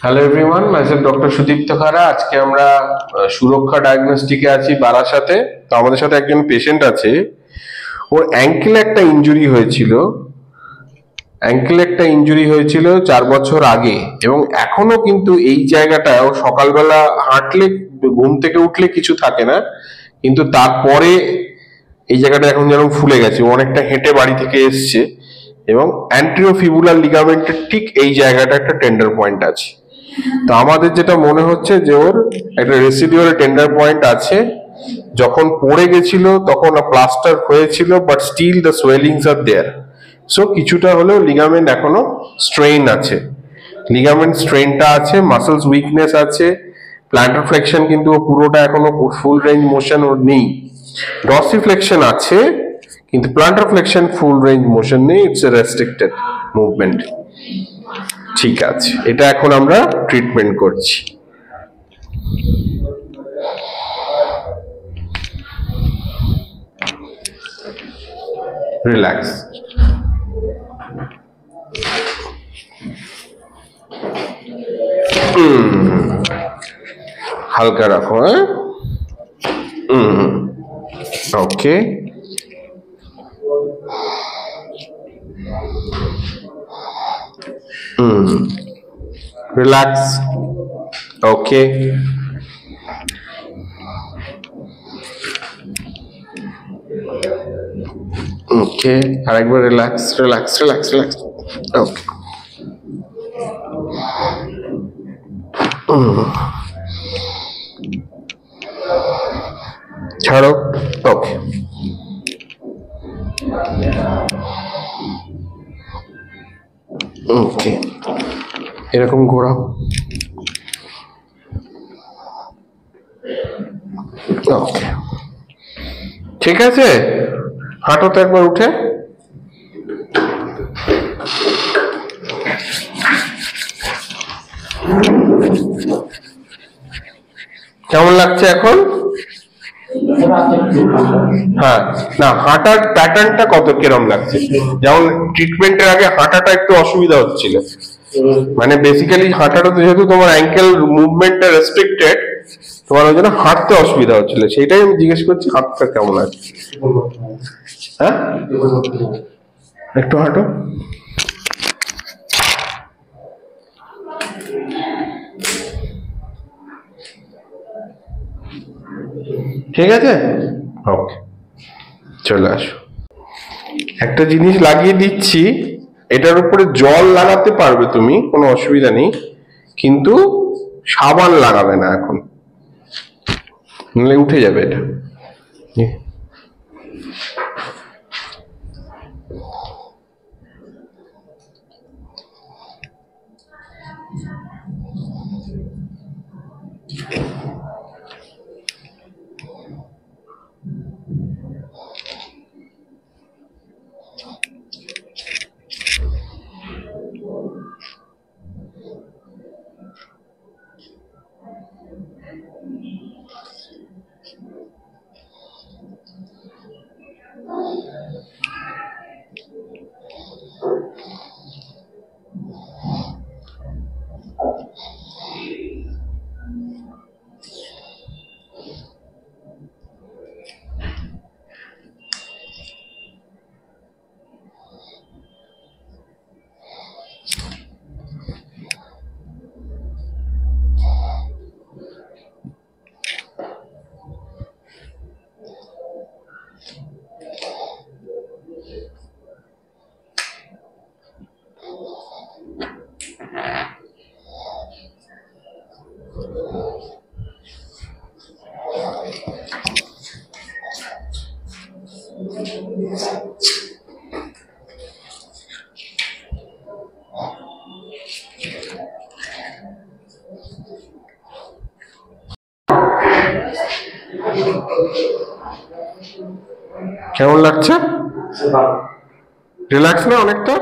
Hello everyone, myself doctor Sudipta খাড়া। আজকে আমরা সুরক্ষা ডায়াগনস্টিকে আছি বারাসাতে। তো আমাদের সাথে একজন পেশেন্ট আছে, ওর অ্যাঙ্কেলে একটা ইনজুরি হয়েছিল। 4 বছর আগে, এবং এখনো কিন্তু এই জায়গাটা ও সকালবেলা হাঁটলে, ঘুম থেকে উঠলে কিছু থাকে না, কিন্তু তারপরে এই জায়গাটা এখন যেন ফুলে গেছে। ও অনেকটা হেঁটে বাড়ি থেকে এসছে, এবং অ্যান্টিওফিবুলার লিগামেন্টের ঠিক এই জায়গাটা একটা টেন্ডার পয়েন্ট আছে। তো আমাদের যেটা মনে হচ্ছে যে ওর একটা রেসিডিউয়াল টেন্ডার পয়েন্ট আছে। যখন পড়ে গেছিল তখন প্লাস্টার হয়েছিল, but still the swellings are there. So কিছুটা হলেও লিগামেন্ট এখনো স্ট্রেইন আছে, লিগামেন্ট স্ট্রেইনটা আছে, মাসলস উইকনেস আছে। প্ল্যান্টার ফ্লেকশন কিন্তু পুরোটা এখনো ফুল রেঞ্জ মোশন ওর নেই। ডর্সিফ্লেকশন আছে, কিন্তু planter flexion full range motion নেই, ইটস এ রেস্ট্রিক্টেড মুভমেন্ট। ঠিক আছে, এটা এখন আমরা ট্রিটমেন্ট করছি। রিল্যাক্স, হালকা রাখো। হ্যাঁ, ওকে, রিল্যাক্স, ওকে, ওকে, আরেকবার রিল্যাক্স রিল্যাক্স রিল্যাক্স রিল্যাক্স, ওকে, ছাড়ো, ওকে, ওকে, এরকম ঘোরাও, ওকে, ঠিক আছে। হাঁটো তো একবার উঠে। কেমন লাগছে এখন? হ্যাঁ, না হাঁটার প্যাটার্নটা কত কিরম লাগছে? যেমন ট্রিটমেন্টের আগে হাঁটাটা একটু অসুবিধা হচ্ছিল, মানে বেসিক্যালি হাঁটাটা তো যেহেতু তোমার অ্যাঙ্কেল মুভমেন্টটা রেস্ট্রিক্টেড, তোমার ওই জন্য হাঁটতে অসুবিধা হচ্ছিল। সেটাই আমি জিজ্ঞেস করছি, হাতটা কেমন আছে? হ্যাঁ, একটু হাঁটো। ঠিক আছে, ওকে, চলে আসো। একটা জিনিস লাগিয়ে দিচ্ছি, এটার উপরে জল লাগাতে পারবে তুমি, কোনো অসুবিধা নেই, কিন্তু সাবান লাগাবে না এখন, নাহলে উঠে যাবে এটা। কেমন লাগছে? রিল্যাক্স না অনেকটা?